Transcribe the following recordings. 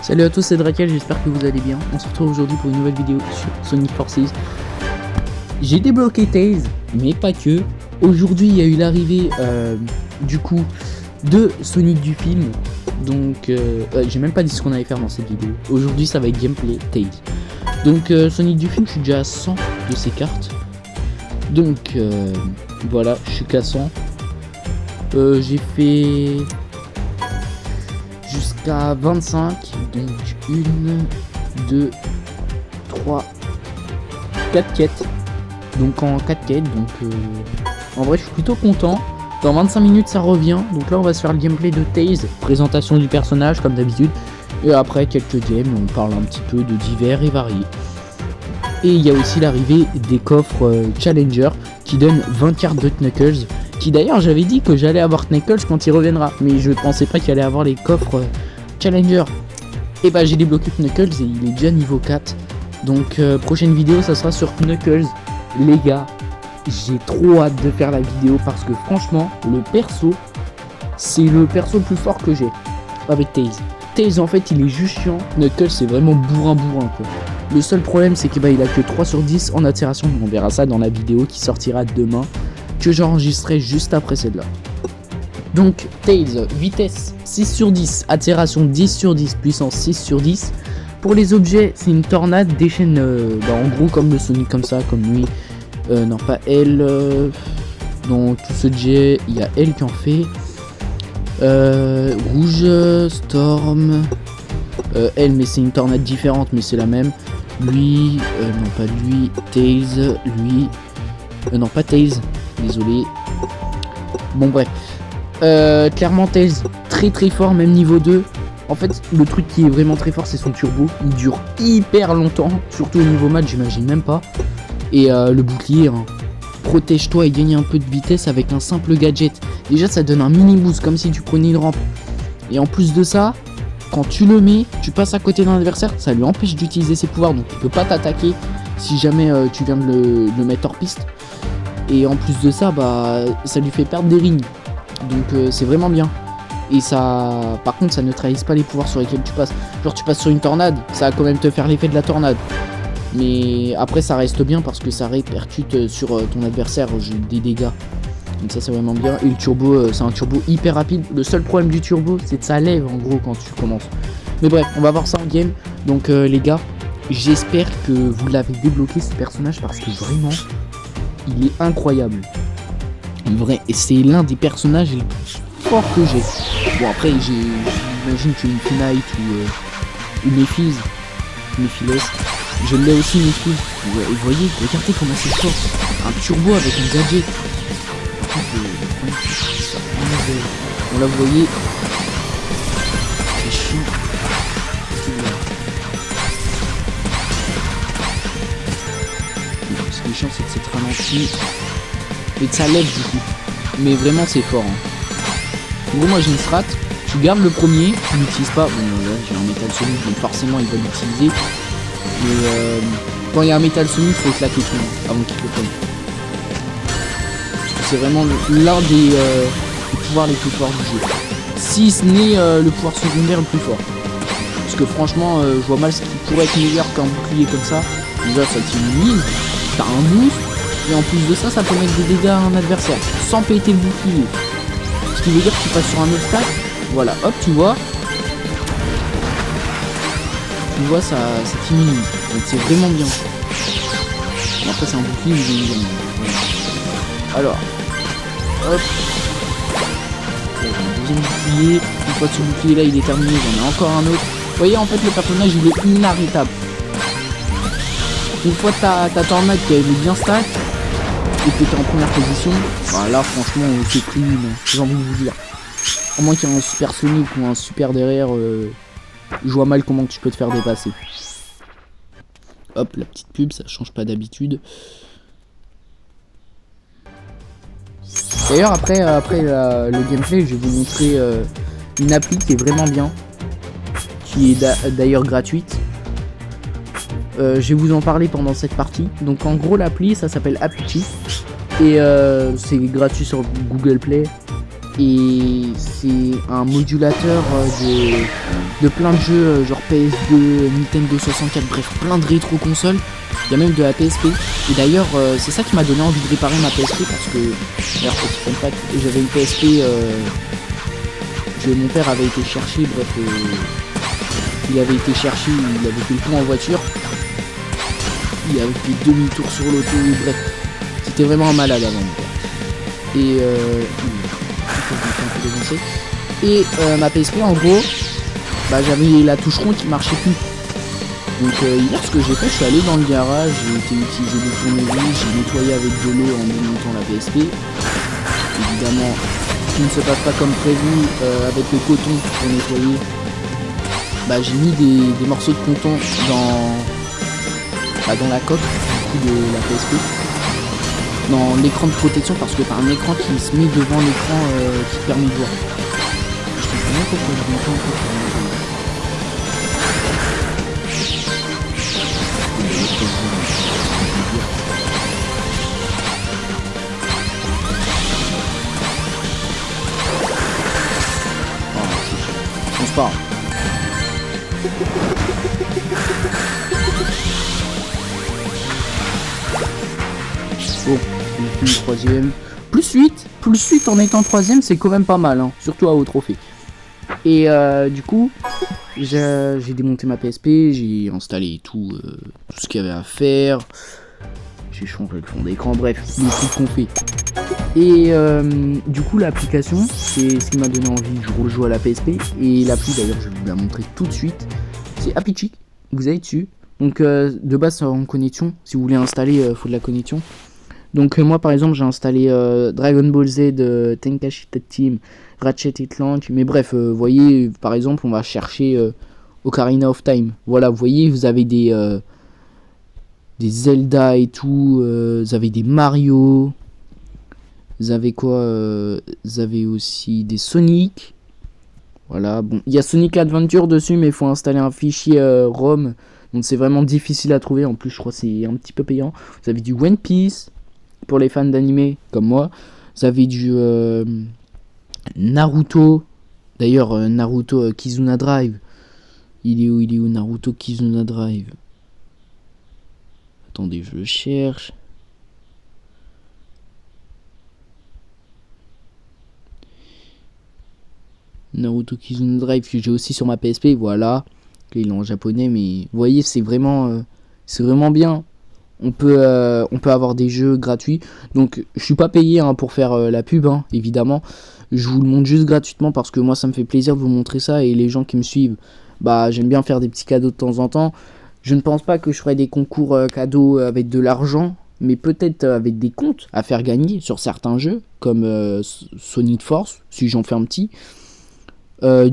Salut à tous, c'est Drakel, j'espère que vous allez bien. On se retrouve aujourd'hui pour une nouvelle vidéo sur Sonic Forces. J'ai débloqué Tails, mais pas que. Aujourd'hui, il y a eu l'arrivée du coup de Sonic du film. Donc, j'ai même pas dit ce qu'on allait faire dans cette vidéo. Aujourd'hui, ça va être gameplay Tails. Donc, Sonic du film, je suis déjà à 100 de ces cartes. Donc, voilà, je suis qu'à 100. J'ai fait jusqu'à 25, donc 1, 2, 3, 4 quêtes. Donc en 4 quêtes, donc en vrai je suis plutôt content. Dans 25 minutes ça revient, donc là on va se faire le gameplay de Tails, présentation du personnage comme d'habitude. Et après quelques games, on parle un petit peu de divers et variés. Et il y a aussi l'arrivée des coffres Challenger qui donnent 20 cartes de Knuckles. Qui d'ailleurs j'avais dit que j'allais avoir Knuckles quand il reviendra, mais je pensais pas qu'il allait avoir les coffres Challenger. Et bah j'ai débloqué Knuckles et il est déjà niveau 4. Donc prochaine vidéo ça sera sur Knuckles. Les gars, j'ai trop hâte de faire la vidéo parce que franchement le perso, c'est le perso le plus fort que j'ai avec Tails. Tails en fait il est juste chiant, Knuckles c'est vraiment bourrin quoi. Le seul problème c'est que bah il a que 3 sur 10 en attiration, on verra ça dans la vidéo qui sortira demain, que j'enregistrerai juste après celle-là. Donc Tails, vitesse 6 sur 10, attiration 10 sur 10, puissance 6 sur 10. Pour les objets, c'est une tornade, déchaîne en gros comme le Sonic comme ça, comme lui. Non pas elle, dans tout ce jet, il y a elle qui en fait. Rouge, Storm, elle mais c'est une tornade différente mais c'est la même. Lui, non pas lui, Tails, lui, non pas Tails, désolé. Bon bref, clairement Tails très fort, même niveau 2. En fait le truc qui est vraiment très fort c'est son turbo, il dure hyper longtemps, surtout au niveau match j'imagine même pas. Et le bouclier, hein. Protège-toi et gagne un peu de vitesse avec un simple gadget. Déjà ça donne un mini boost comme si tu prenais une rampe. Et en plus de ça, quand tu le mets, tu passes à côté d'un adversaire, ça lui empêche d'utiliser ses pouvoirs, donc il peut pas t'attaquer si jamais tu viens de le mettre hors piste. Et en plus de ça, bah ça lui fait perdre des rings. Donc c'est vraiment bien. Et ça, par contre, ça neutralise pas les pouvoirs sur lesquels tu passes. Genre tu passes sur une tornade, ça va quand même te faire l'effet de la tornade. Mais après ça reste bien parce que ça répercute sur ton adversaire des dégâts. Donc ça c'est vraiment bien. Et le turbo, c'est un turbo hyper rapide. Le seul problème du turbo c'est de sa lève en gros quand tu commences. Mais bref, on va voir ça en game. Donc les gars, j'espère que vous l'avez débloqué ce personnage parce que vraiment il est incroyable. Vrai, et c'est l'un des personnages les plus forts que j'ai. Bon après j'imagine que Infinite ou Mephiles, je l'ai aussi Mephiles. Vous voyez, regardez comment c'est fort. Un turbo avec un gadget. Bon là vous voyez, c'est chiant. Ce qui est chiant c'est que c'est ralenti et de sa lève du coup. Mais vraiment c'est fort. En gros moi j'ai une strat, tu gardes le premier, tu l'utilises pas. Bon là j'ai un métal Sonic donc forcément il va l'utiliser. Mais quand il y a un métal Sonic, il faut claquer tout avant qu'il le prenne. C'est vraiment l'un des pouvoirs les plus forts du jeu. Si ce n'est le pouvoir secondaire le plus fort. Parce que franchement, je vois mal ce qui pourrait être meilleur qu'un bouclier comme ça. Déjà, ça t'immunise, t'as un boost, et en plus de ça, ça peut mettre des dégâts à un adversaire sans péter le bouclier. Ce qui veut dire que tu passes sur un obstacle, voilà, hop, tu vois, ça t'immunise. Donc c'est vraiment bien. Bon, après, c'est un bouclier, alors, hop. Deuxième bouclier, une fois que ce bouclier là il est terminé, j'en ai encore un autre. Vous voyez en fait le personnage il est inarrêtable. Une fois que ta tornade qui est bien stack et que t'es en première position, bah là franchement c'est pris, j'ai envie de vous dire. À moins qu'il y ait un super Sonic ou un super derrière, je vois mal comment tu peux te faire dépasser. Hop, la petite pub, ça change pas d'habitude. D'ailleurs après le gameplay je vais vous montrer une appli qui est vraiment bien, qui est d'ailleurs gratuite. Je vais vous en parler pendant cette partie. Donc en gros l'appli ça s'appelle Aptuty et c'est gratuit sur Google Play. et c'est un modulateur de plein de jeux, genre PS2, Nintendo 64, bref, plein de rétro consoles. Il y a même de la PSP. Et d'ailleurs, c'est ça qui m'a donné envie de réparer ma PSP parce que, d'ailleurs, petit fun fact, j'avais une PSP que mon père avait été chercher, bref, il avait été chercher, il avait fait le tour en voiture. Il avait fait demi-tour sur l'auto, bref, c'était vraiment un malade avant mon père. Et ma PSP en gros, bah, j'avais la touche rond qui marchait plus. Donc hier ce que j'ai fait, je suis allé dans le garage, j'ai été utiliser des tournevis, j'ai nettoyé avec de l'eau en démontant la PSP. Évidemment, tout ne se passe pas comme prévu avec le coton pour nettoyer. Bah, j'ai mis des morceaux de coton dans la coque du coup de la PSP. Dans l'écran de protection parce que t'as un écran qui se met devant l'écran qui te permet de voir. Je comprends pas pourquoi je m'entends un peu. On se parle. Bon, le troisième. Plus 8 en étant troisième, c'est quand même pas mal, hein, surtout à haut trophée. Et du coup, j'ai démonté ma PSP, j'ai installé tout ce qu'il y avait à faire. J'ai changé le fond d'écran, bref, les trucs qu'on fait. Et du coup, l'application, c'est ce qui m'a donné envie de rejouer à la PSP. Et l'appli, d'ailleurs, je vais vous la montrer tout de suite. C'est Happy. Vous allez dessus. Donc, de base, c'est en connexion. Si vous voulez installer, il faut de la connexion. Donc moi par exemple j'ai installé Dragon Ball Z, Tenkaichi Team, Ratchet & Clank, mais bref, vous voyez par exemple on va chercher Ocarina of Time. Voilà, vous voyez vous avez des Zelda et tout, vous avez des Mario, vous avez quoi, vous avez aussi des Sonic. Voilà, bon, il y a Sonic Adventure dessus mais il faut installer un fichier ROM, donc c'est vraiment difficile à trouver, en plus je crois que c'est un petit peu payant. Vous avez du One Piece. Pour les fans d'anime comme moi, vous avez du Naruto. D'ailleurs, Naruto Kizuna Drive. Il est où Naruto Kizuna Drive? Attendez, je le cherche. Naruto Kizuna Drive que j'ai aussi sur ma PSP. Voilà. Il est en japonais, mais vous voyez, c'est vraiment bien. On peut avoir des jeux gratuits. Donc je suis pas payé hein, pour faire la pub hein, évidemment. Je vous le montre juste gratuitement parce que moi ça me fait plaisir de vous montrer ça. Et les gens qui me suivent, bah j'aime bien faire des petits cadeaux de temps en temps. Je ne pense pas que je ferai des concours cadeaux avec de l'argent, mais peut-être avec des comptes à faire gagner sur certains jeux comme Sonic Force si j'en fais un petit. Comment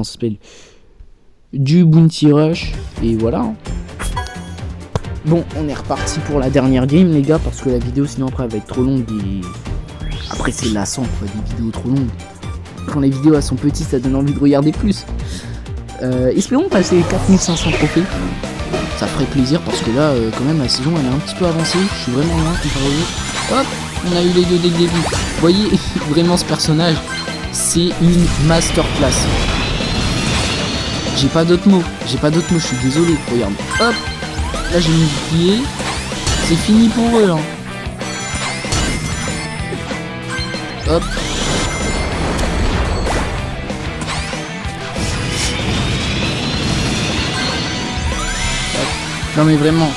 ça s'appelle, du Bounty Rush. Et voilà hein. Bon, on est reparti pour la dernière game les gars, parce que la vidéo sinon après elle va être trop longue et après c'est lassant quoi, des vidéos trop longues. Quand les vidéos elles sont petites ça donne envie de regarder plus. Espérons passer les 4500 trophées, ça ferait plaisir parce que là quand même la saison elle est un petit peu avancée, je suis vraiment loin comparé aux autres. Hop, on a eu les deux dès le début. Vous voyez vraiment ce personnage, c'est une masterclass. J'ai pas d'autres mots, je suis désolé, regarde. Hop. Là j'ai mis le pied, c'est fini pour eux hein. Hop. Non mais vraiment,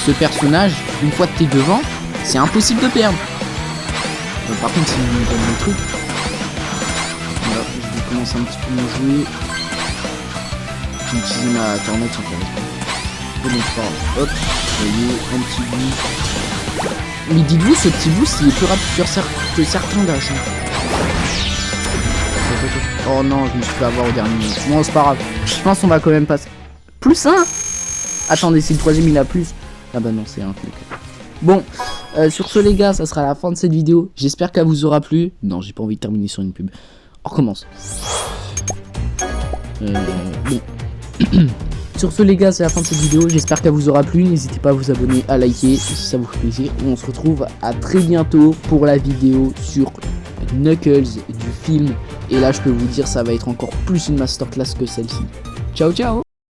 ce personnage, une fois que t'es devant, c'est impossible de perdre. Par contre c'est une bonne truc. Voilà, je vais commencer un petit peu à jouer. J'ai utilisé ma tornade sans faire exprès. Donc hop, vous voyez, un petit boost. Mais dites-vous, ce petit boost il est plus rapide que certains dash. Oh non, je me suis fait avoir au dernier moment. Bon, c'est pas grave. Je pense qu'on va quand même passer. Plus 1. Attendez, si le troisième il a plus. Ah bah non, c'est un truc. Bon, sur ce les gars, ça sera la fin de cette vidéo. J'espère qu'elle vous aura plu. Non, j'ai pas envie de terminer sur une pub. On recommence. Bon. Sur ce les gars, c'est la fin de cette vidéo, j'espère qu'elle vous aura plu, n'hésitez pas à vous abonner, à liker si ça vous fait plaisir. On se retrouve à très bientôt pour la vidéo sur Knuckles du film, et là je peux vous dire ça va être encore plus une masterclass que celle-ci. Ciao ciao.